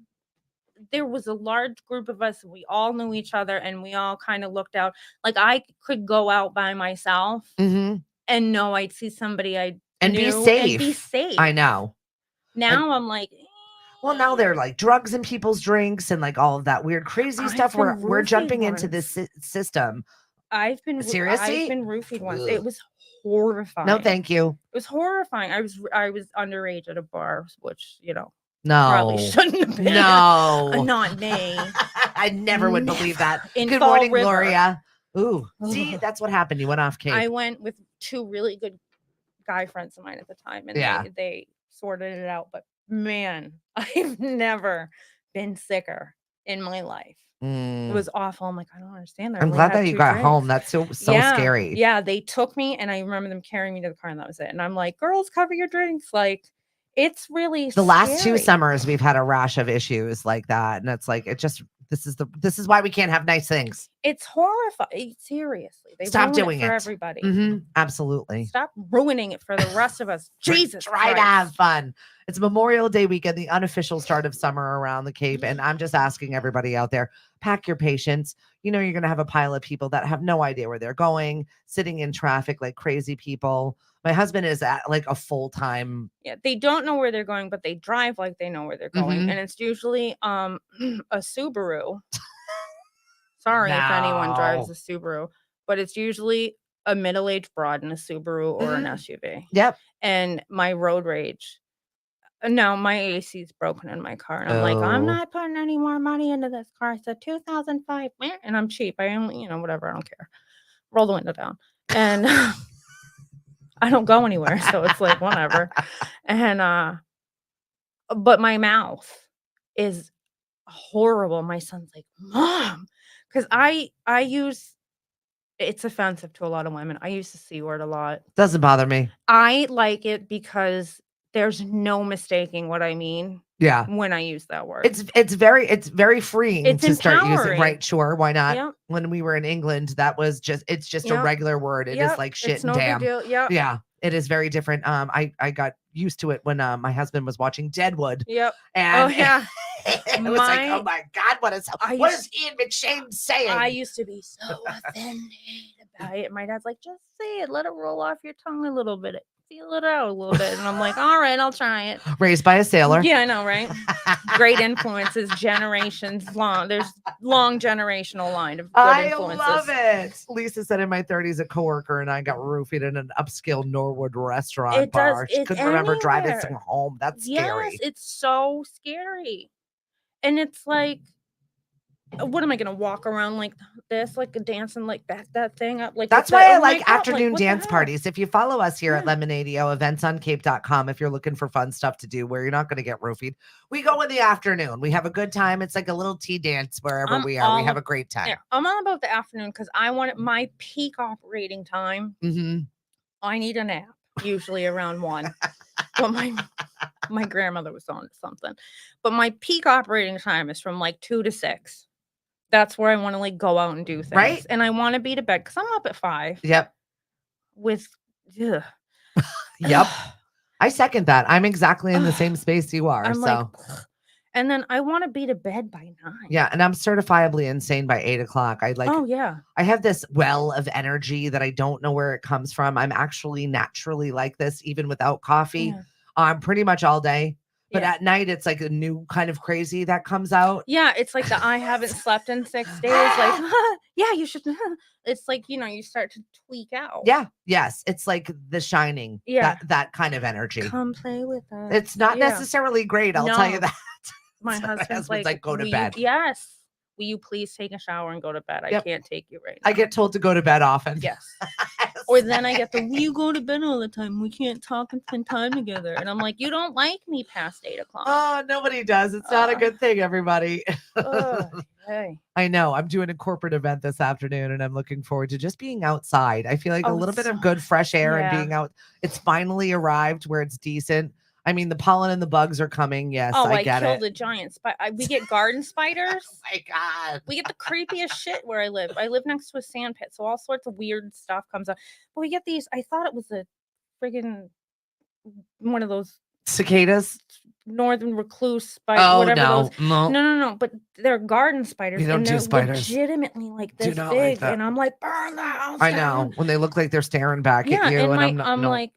There was a large group of us. We all knew each other, and we all kind of looked out. Like, I could go out by myself and know I'd see somebody I and knew be and be safe. I know. Now I'm like, well, now they're like drugs in people's drinks and like all of that weird, crazy stuff. We're jumping into this system. I've been seriously. I've been roofied once. It was horrifying. No, thank you. It was horrifying. I was underage at a bar, which no, probably shouldn't have been. No, not me. I never would believe that. In Good Fall morning, River. Gloria. Ooh, see, that's what happened. You went off Cape. I went with 2 really good guy friends of mine at the time, and they sorted it out. But man, I've never been sicker in my life. It was awful. I'm like, I don't understand that. I'm glad that you got home. That's so scary. Yeah, they took me, and I remember them carrying me to the car, and that was it. And I'm like, girls, cover your drinks. Like, it's really the last 2 summers we've had a rash of issues like that, and it's like this is why we can't have nice things. It's horrifying. Seriously, they stop doing it for everybody. Absolutely, stop ruining it for the rest of us. Jesus, try to have fun. It's Memorial Day weekend, the unofficial start of summer around the Cape, and I'm just asking everybody out there, pack your patience. You're going to have a pile of people that have no idea where they're going, sitting in traffic like crazy people. My husband is at like a full-time. Yeah, they don't know where they're going, but they drive like they know where they're going. And it's usually a Subaru. Sorry if anyone drives a Subaru, but it's usually a middle-aged broad in a Subaru or an SUV. Yep. And my road rage. No, my AC's broken in my car. And I'm like, I'm not putting any more money into this car. It's a 2005. And I'm cheap. I only, whatever. I don't care. Roll the window down. And I don't go anywhere, so it's like whatever. And but my mouth is horrible. My son's like, Mom, because I use, it's offensive to a lot of women. I use the C word a lot. Doesn't bother me. I like it because there's no mistaking what I mean. Yeah. When I use that word. It's very freeing to start using. Right. Sure. Why not? Yep. When we were in England, it's just a regular word. It is like shit and damn. Yeah. It is very different. I got used to it when my husband was watching Deadwood. Yep. And yeah. it was like, oh my God, what is Ian McShane saying? I used to be so offended about it. My dad's like, just say it, let it roll off your tongue a little bit. Feel it out a little bit. And I'm like, all right, I'll try it. Raised by a sailor. Yeah, I know, right? Great influences, generations long. There's long generational line of good influences. I love it. Lisa said in my 30s, a coworker and I got roofied in an upscale Norwood restaurant bar. She couldn't remember driving home. That's scary. Yes, it's so scary. And it's like, what am I gonna walk around like this, like dancing, like back that thing up? Like that's why I like afternoon dance parties. If you follow us here at Lemonadio, eventsoncape.com, if you're looking for fun stuff to do where you're not going to get roofied, we go in the afternoon. We have a good time. It's like a little tea dance wherever we are. We have a great time. Yeah, I'm all about the afternoon because I want my peak operating time. I need a nap usually around 1. But my grandmother was on something. But my peak operating time is from like 2 to 6. That's where I want to like go out and do things. Right. And I want to be to bed because I'm up at 5. Yep. Yep. I second that. I'm exactly in the same space you are. I'm so like, And then I want to be to bed by 9. Yeah, and I'm certifiably insane by 8 o'clock. Oh yeah. I have this well of energy that I don't know where it comes from. I'm actually naturally like this, even without coffee. Yeah. Pretty much all day. But Yeah. at night, it's like a new kind of crazy that comes out. Yeah, it's like the I haven't slept in 6 days. Like, yeah, you should. It's like, you start to tweak out. Yeah. Yes. It's like The Shining. Yeah. That kind of energy. Come play with us. It's not Yeah. necessarily great. I'll tell you No. that. My So husband's like, go to "Will you-" bed. Yes. Will you please take a shower and go to bed? I Yep. can't take you right now. I get told to go to bed often. Yes. Or then I get will you go to bed all the time? We can't talk and spend time together. And I'm like, you don't like me past 8 o'clock. Oh, nobody does. It's not a good thing, everybody. Hey. I know. I'm doing a corporate event this afternoon and I'm looking forward to just being outside. I feel like a little bit of good fresh air and being out. It's finally arrived where it's decent. I mean, the pollen and the bugs are coming. Yes, I get killed it. a giant spider. We get garden spiders. Oh my God. We get the creepiest shit where I live. I live next to a sand pit, so all sorts of weird stuff comes up. But we get these. I thought it was a friggin' one of those cicadas, northern recluse spider, Oh whatever no, those. no. No. But they're garden spiders, You don't and do they're spiders. legitimately like Do this not like big. that. And I'm like, burn the house I down. know when they look like they're staring back at you, and I'm like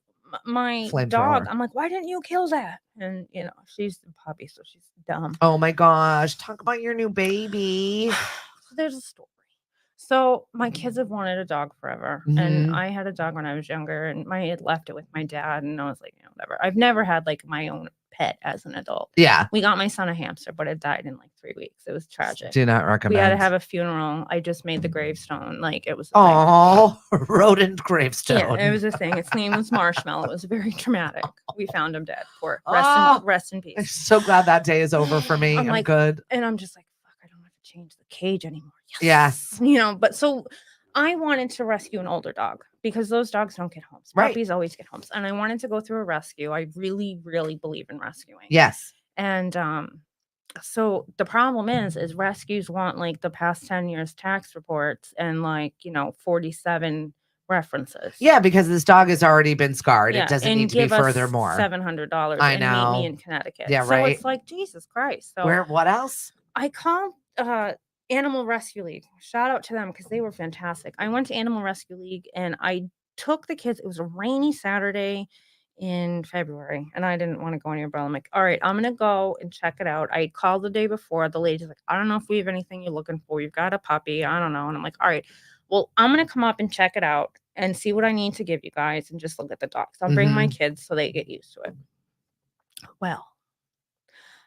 my Flamethrower. dog. I'm like, why didn't you kill that? And she's a puppy, so she's dumb. Oh my gosh, talk about your new baby. So there's a story. So my kids have wanted a dog forever, and Mhm. I had a dog when I was younger, and I had left it with my dad, and I was like, whatever. I've never had like my own pet as an adult. Yeah, We got my son a hamster, but it died in like 3 weeks. It was tragic. do not recommend. We had to have a funeral. I just made the gravestone. Like it was a Oh, rodent gravestone. thing. Yeah, it was a thing. Its name was Marshmallow. It was very traumatic. We found him dead. Poor. Rest in peace. I'm so glad that day is over for me. I'm like, good. And I'm just like, fuck, I don't have to change the cage anymore. Yes. But so I wanted to rescue an older dog because those dogs don't get homes. Right. Puppies always get homes. And I wanted to go through a rescue. I really, really believe in rescuing. Yes. And so the problem is rescues want like the past 10 years tax reports and like, 47 references. Yeah, because this dog has already been scarred. Yeah, It doesn't and need to be give us furthermore. $700 I and know. meet me in Connecticut. Yeah, So right. it's like, Jesus Christ. So what else? I called Animal Rescue League. Shout out to them because they were fantastic. I went to Animal Rescue League and I took the kids. It was a rainy Saturday in February and I didn't want to go on your umbrella. I'm like, all right, I'm going to go and check it out. I called the day before. The lady's like, I don't know if we have anything you're looking for. You've got a puppy. I don't know. And I'm like, all right, well, I'm going to come up and check it out and see what I need to give you guys and just look at the dogs. I'll bring my kids so they get used to it. Well,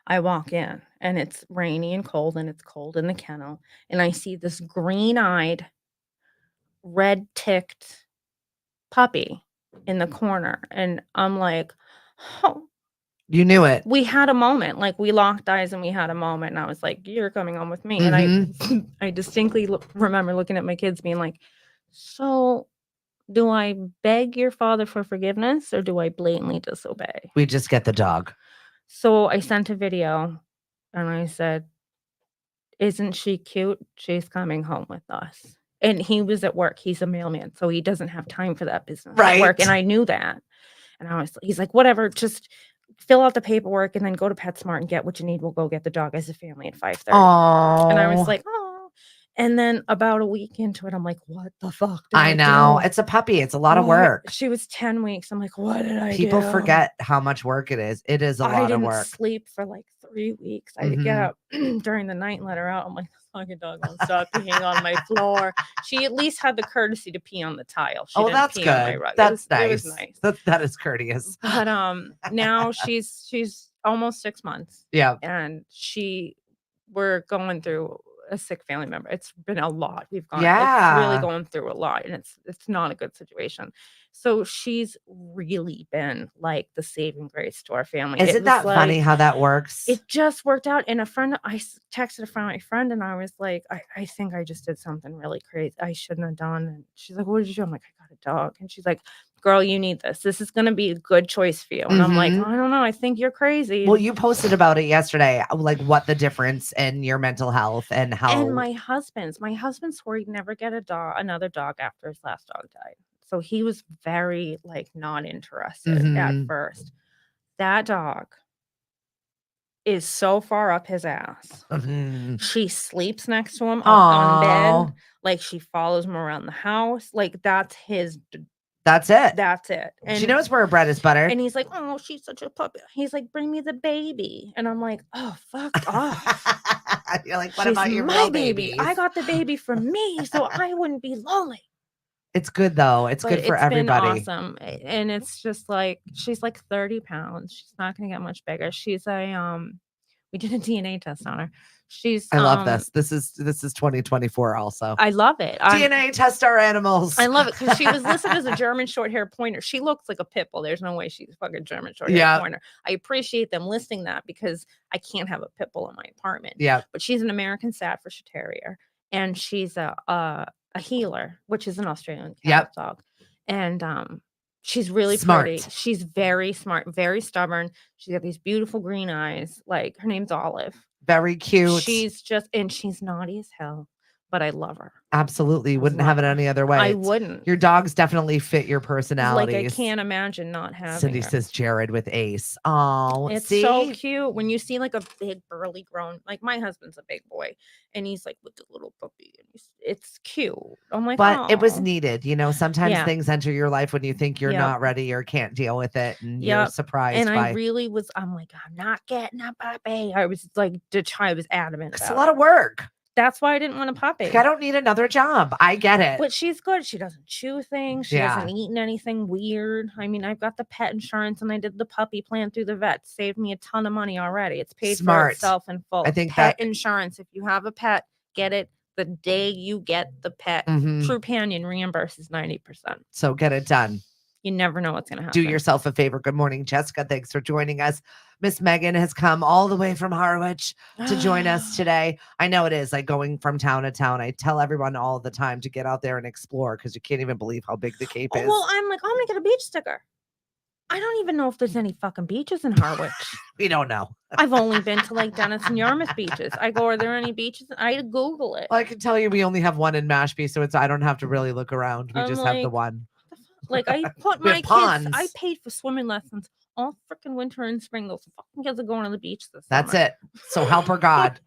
I walk in and it's rainy and cold and it's cold in the kennel. And I see this green-eyed, red-ticked puppy in the corner. And I'm like, oh. You knew it. We had a moment. Like we locked eyes and we had a moment. And I was like, you're coming home with me. And I distinctly remember looking at my kids being like, so do I beg your father for forgiveness or do I blatantly disobey? We just get the dog. So I sent a video and I said, isn't she cute? She's coming home with us. And he was at work. He's a mailman, so he doesn't have time for that business at work. And I knew that. And he's like, whatever, just fill out the paperwork and then go to PetSmart and get what you need. We'll go get the dog as a family at 5:30. And I was like, oh. And then about a week into it, I'm like, what the fuck did I know. do? It's a puppy. It's a lot of work. She was 10 weeks. I'm like, what did I do? People forget how much work it is. It is a lot of work. I didn't sleep for like 3 weeks. I had to get up during the night and let her out. I'm like, the fucking dog won't stop peeing on my floor. She at least had the courtesy to pee on the tile. She didn't that's pee good. on my rug. That's nice. It was nice. That is courteous. But now she's almost 6 months. Yeah. And we're going through a sick family member. It's been a lot. It's really going through a lot, and it's not a good situation. So she's really been like the saving grace to our family. Isn't that funny how that works? It just worked out. And I texted a friend, my friend, and I was like, I think I just did something really crazy. I shouldn't have done. And she's like, what did you do? I'm like, I got a dog. And she's like, girl, you need this. This is going to be a good choice for you. And I'm like, I don't know. I think you're crazy. Well, you posted about it yesterday, like what the difference in your mental health and how. And my husband swore he'd never get another dog after his last dog died. So he was very like not interested at first. That dog is so far up his ass. Mhm. She sleeps next to him on bed. Aw. Like, she follows him around the house. Like, that's his That's it. that's it. And She knows where her bread is buttered. and he's like, "Oh, she's such a puppy." He's like, "Bring me the baby." And I'm like, "Oh, fuck off." You're like, what She's about your my real baby. babies? I got the baby for me, so I wouldn't be lonely. It's good though. It's But good for it's been everybody. awesome. And it's just like, she's like 30 pounds. She's not gonna get much bigger. She's a we did a DNA test on her. She's I love this. This is 2024 also. I love it. DNA test our animals. I love it because she was listed as a German short hair pointer. She looks like a pit bull. There's no way she's a fucking German short hair Yeah. pointer. I appreciate them listing that because I can't have a pit bull in my apartment. Yeah. But she's an American Staffordshire Terrier, and she's a healer, which is an Australian cat dog. And she's really pretty. Smart. She's very smart, very stubborn. She's got these beautiful green eyes. Like, her name's Olive. Very cute. She's naughty as hell, but I love her. Absolutely. Wouldn't have it any other way. I wouldn't. Your dogs definitely fit your Like, personalities. I can't imagine not having Cindy her. says Jared with Ace. Oh, It's see? so cute when you see like a big burly grown, like my husband's a big boy and he's like with the little puppy and it's cute. I'm like, But it was "Aw." needed. You know, sometimes Yeah. things enter your life when you think you're Yep. not ready or can't deal with it. And you're Yep. surprised And by I really was, I'm like, I'm not getting a puppy. I was like, I was adamant it's about a lot it. of work. That's why I didn't want a puppy. Like, I don't need another job. I get it. But she's good. She doesn't chew things. She hasn't eaten anything weird. I mean, I've got the pet insurance and I did the puppy plan through the vet. Saved me a ton of money already. It's paid for Smart. itself in full. I think pet that- insurance. If you have a pet, get it the day you get the pet. Mhm. Trupanion reimburses 90%. So get it done. You never know what's going to happen. Do yourself a favor. Good morning, Jessica. Thanks for joining us. Miss Megan has come all the way from Harwich to join us today. I know it is like going from town to town. I tell everyone all the time to get out there and explore because you can't even believe how big the Cape is. Well, I'm like, I'm going to get a beach sticker. I don't even know if there's any fucking beaches in Harwich. We don't know. I've only been to like Dennis and Yarmouth beaches. I go, are there any beaches? I Google it. Well, I can tell you we only have one in Mashpee, so I don't have to really look around. We I'm just have the like, one. Like, I put We my have kids, ponds. I paid for swimming lessons all freaking winter and spring. Those fucking kids are going to the beach this That's summer. it. So help her God.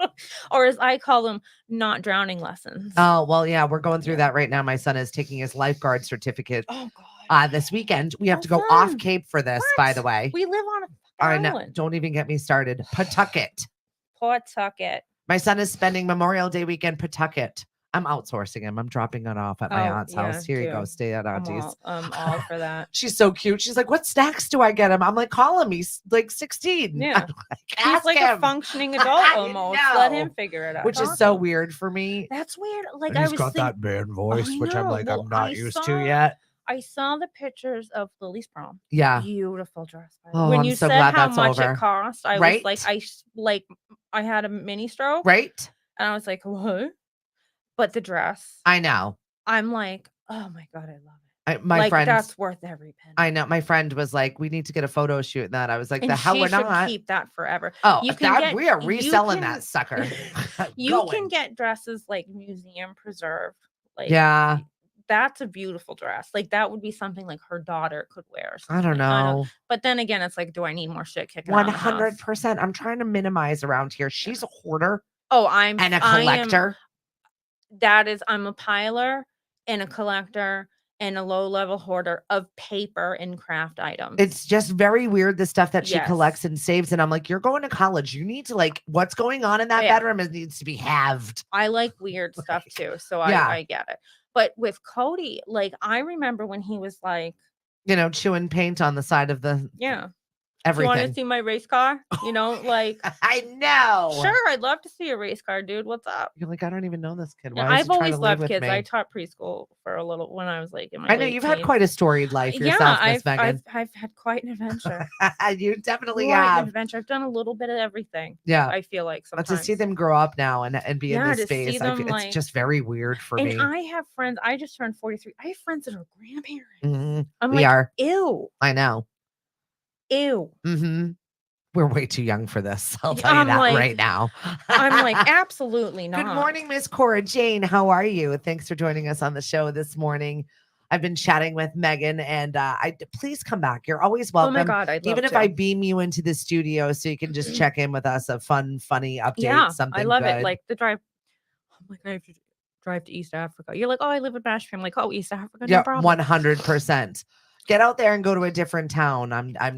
Or as I call them, not drowning lessons. Oh, well, yeah, we're going through that right now. My son is taking his lifeguard certificate Oh, God. this weekend. We have Oh, to go off fun. Cape for this, by What? the way. We live on a All right, now, island. don't even get me started. Pawtucket. Pawtucket. My son is spending Memorial Day weekend Pawtucket. I'm outsourcing him. I'm dropping it off at my Oh, aunt's yeah, house. Here you go. do. Stay at auntie's. I'm all for that. She's so cute. She's like, what snacks do I get him? I'm like, call him. He's like 16. Yeah. I'm like, He's ask like him. a functioning adult I almost. Let him know. figure it out. Which is so Awesome. weird for me. That's weird. Like, And I he's was got thinking, that man voice, I which I'm know. like, Well, I'm not I used saw- to yet. I saw the pictures of Lily's prom. Yeah. Beautiful dress. By the way. Oh, when I'm you so said glad how that's much over. it cost, I Right? was like, I had a mini stroke, Right? and I was like, what? But the dress, I know. I'm like, oh my God, I love it. My like, friend. that's worth every penny. I know. My friend was like, we need to get a photo shoot in that. I was like, And the hell she we're should not. keep that forever. Oh, You can that, get- we are you reselling can- that sucker. You Going. can get dresses like museum preserved. Like, Yeah. that's a beautiful dress. Like, that would be something like her daughter could wear. Or I don't something. know. But then again, it's like, do I need more shit kicking around the house? 100%. I'm trying to minimize around here. She's a hoarder Oh, I'm and a I am- collector. I'm a piler and a collector and a low-level hoarder of paper and craft items. It's just very weird the stuff that she Yes. collects and saves. And I'm like, you're going to college. You need to like what's going on in that Yeah. bedroom needs to be halved. I like weird stuff too, so Yeah. I get it. But with Cody, like, I remember when he was like, You know, chewing paint on the side of the yeah, do you want to everything. see my race car? You know, like, I know. sure, I'd love to see a race car, dude. What's up? You're like, I don't even know this kid. Yeah, Why is I've he trying always to live loved with kids. me? I taught preschool for a little when I was like in my I know late you've had teens. quite a storied life yourself, Yeah, Miss Megan. I've had quite an adventure. You definitely Quite an have. adventure. I've done a little bit of everything. Yeah. I feel like But sometimes. to see them grow up now and be in Yeah, this to see space, I them, feel, like- it's just very weird for and me. I have friends. I just turned 43. I have friends that are grandparents. Mhm. I'm We like, are. ew, I know. ew. Hmm. We're way too young for this. I'll Yeah, tell you I'm that like- right now. I'm like, absolutely not. Good morning, Miss Cora Jane. How are you? Thanks for joining us on the show this morning. I've been chatting with Megan, and please come back. You're always Oh my welcome. God, I'd love Even if to. I beam you into the studio so you can just check in with us, a fun, funny update, Yeah, something I love good. it. Like the drive. I'm like, I have to drive to East Africa. You're like, oh, I live in Mashpee. I'm like, oh, East Africa, no Yeah, problem. 100%. Get out there and go to a different town.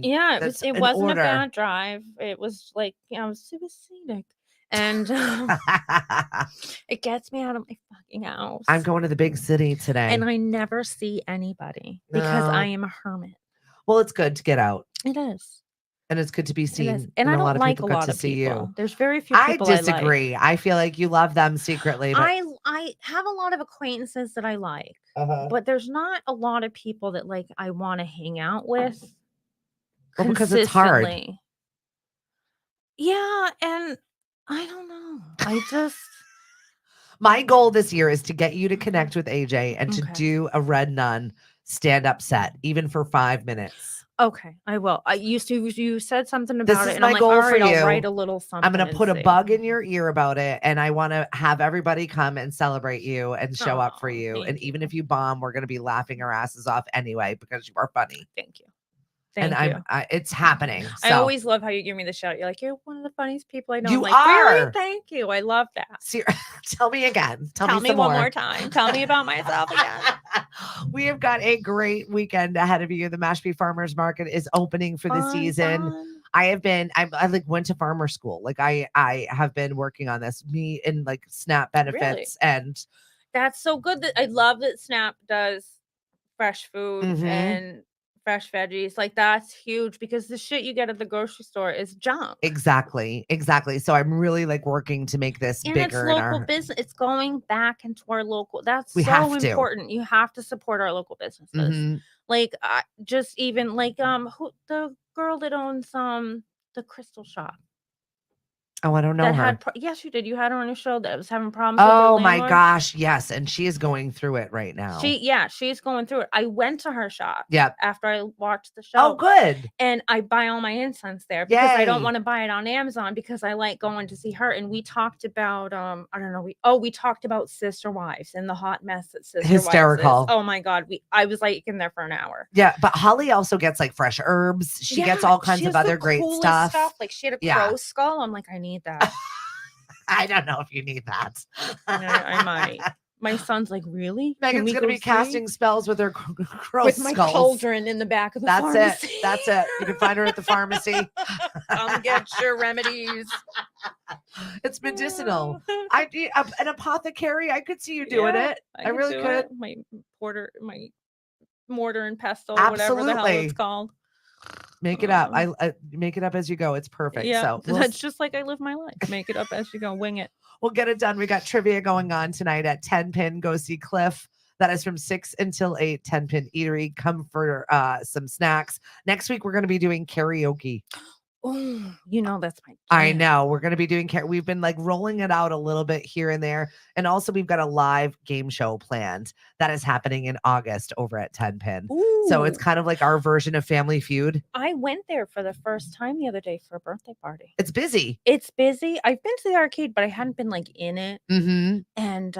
Yeah, That's it an wasn't a order. bad drive. It was like, it was super scenic. And it gets me out of my fucking house. I'm going to the big city today. And I never see anybody because I No. am a hermit. Well, it's good to get out. It is. And it's good to be It is. seen. And I a don't lot of like people a got lot to of see people. you. There's very few I people I like. disagree. I feel like you love them secretly. But I have a lot of acquaintances that I like, uh-huh. but there's not a lot of people that like I want to hang out with. Well, because it's hard. Consistently. Yeah, and I don't know. I just My goal this year is to get you to connect with AJ and to Okay. do a Red Nun stand-up set, even for 5 minutes. Okay, I will. You said something This about is it, and my I'm like, goal all for right, I'll you. write a little something. I'm going to and put a see. bug in your ear about it, and I want to have everybody come and celebrate you and show up for Aw, you. And thank even you. if you bomb, we're going to be laughing our asses off anyway because you are funny. Thank you. And Thank you. it's happening. So I always love how you give me the shout. You're like, you're one of the funniest people I know. You I'm like, really? are. Thank you. I love that. See, tell me again. Tell me one some more time. Tell me about myself again. We have got a great weekend ahead of you. The Mashpee Farmers Market is opening for the season. Fun. I like went to farmer school. Like I have been working on this, me and like SNAP benefits. And that's so good. That I love that SNAP does fresh food and fresh veggies. Like that's huge because the shit you get at the grocery store is junk. Exactly. So I'm really like working to make this And bigger it's in local our business. It's going back into our local. That's We so have to. important. You have to support our local businesses. Like just even like who the girl that owns the crystal shop. Oh, I don't know That her. had yes, you did. You had her on your show that was having problems with her Oh landlord. my gosh, yes. And she is going through it right now. She's going through it. I went to her shop after I watched the show. Oh, good. And I buy all my incense there because I don't Yay. want to buy it on Amazon because I like going to see her. And we talked about I don't know, we talked about Sister Wives and the hot mess that Sister Hysterical. Wives is. Oh my God. I was like in there for an hour. Yeah, but Holly also gets like fresh herbs. She gets all kinds of other great stuff. Like she had a crow skull. I'm like, I need that. I don't know if you need that. I might. My son's like, really? Megan's going to be casting spells with her crow with skulls. my cauldron in the back of the pharmacy. That's it. You can find her at the pharmacy. Come get your remedies. It's medicinal. An apothecary. I could see you doing it. I really could. My mortar and pestle, whatever the hell it's called. Make it up. I make it up as you go. It's perfect. Yeah, so that's just like I live my life. Make it up as you go. Wing it. We'll get it done. We got trivia going on tonight at 10 Pin. Go see Cliff. That is from 6 until 8. 10 Pin Eatery. Come for some snacks. Next week we're going to be doing karaoke. Oh, that's my jam. I know. We're going to be doing we've been like rolling it out a little bit here and there. And also we've got a live game show planned that is happening in August over at 10 Pin. Ooh. So it's kind of like our version of Family Feud. I went there for the first time the other day for a birthday party. It's busy. I've been to the arcade, but I hadn't been like in it. And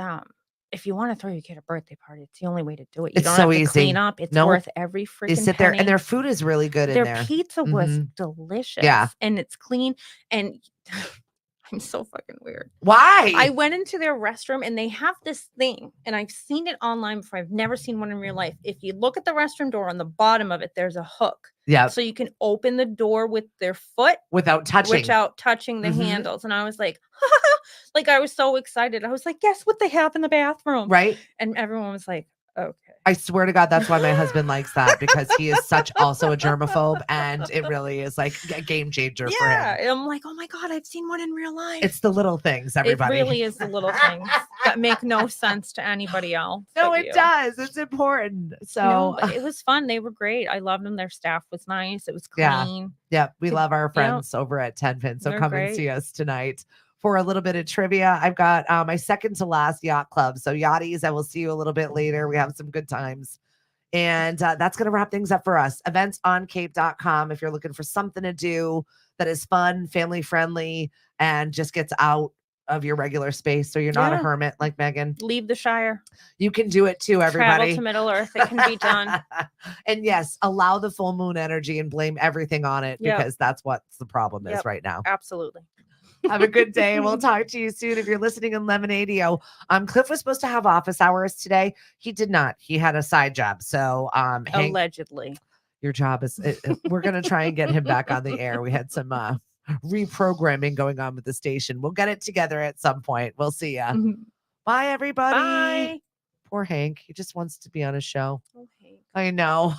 if you want to throw your kid a birthday party, it's the only way to do it. You don't have to clean up. It's worth every freaking They sit penny. there, and their food is really good in there. Their pizza was delicious. Yeah. And it's clean. And I'm so fucking weird. Why? I went into their restroom, and they have this thing, and I've seen it online before. I've never seen one in real life. If you look at the restroom door on the bottom of it, there's a hook. Yeah. So you can open the door with their foot without touching the handles. And I was like, like I was so excited. I was like, guess what they have in the bathroom? Right. And everyone was like, okay. I swear to God, that's why my husband likes that, because he is also a germaphobe, and it really is like a game changer for him. Yeah. I'm like, oh my God, I've seen one in real life. It's the little things, everybody. It really is the little things that make no sense to anybody else. No, it does. It's important. So no, but it was fun. They were great. I loved them. Their staff was nice. It was clean. Yeah. We love our friends over at 10 Pin. So come and see us tonight for a little bit of trivia. I've got my second to last yacht club. So yachties, I will see you a little bit later. We have some good times. And that's going to wrap things up for us. Eventsoncape.com. If you're looking for something to do that is fun, family friendly, and just gets out of your regular space so you're not a Yeah. hermit like Megan. Leave the Shire. You can do it too, everybody. Travel to Middle Earth. It can be done. And yes, allow the full moon energy and blame everything on it Yep. because that's what the problem is Yep. right now. Absolutely. Have a good day. We'll talk to you soon. If you're listening in Lemonadio, Cliff was supposed to have office hours today. He did not. He had a side job. So, Hank, Allegedly. your job is, we're going to try and get him back on the air. We had some reprogramming going on with the station. We'll get it together at some point. We'll see ya. Bye, everybody. Bye. Poor Hank. He just wants to be on a show. Oh, Hank. I know.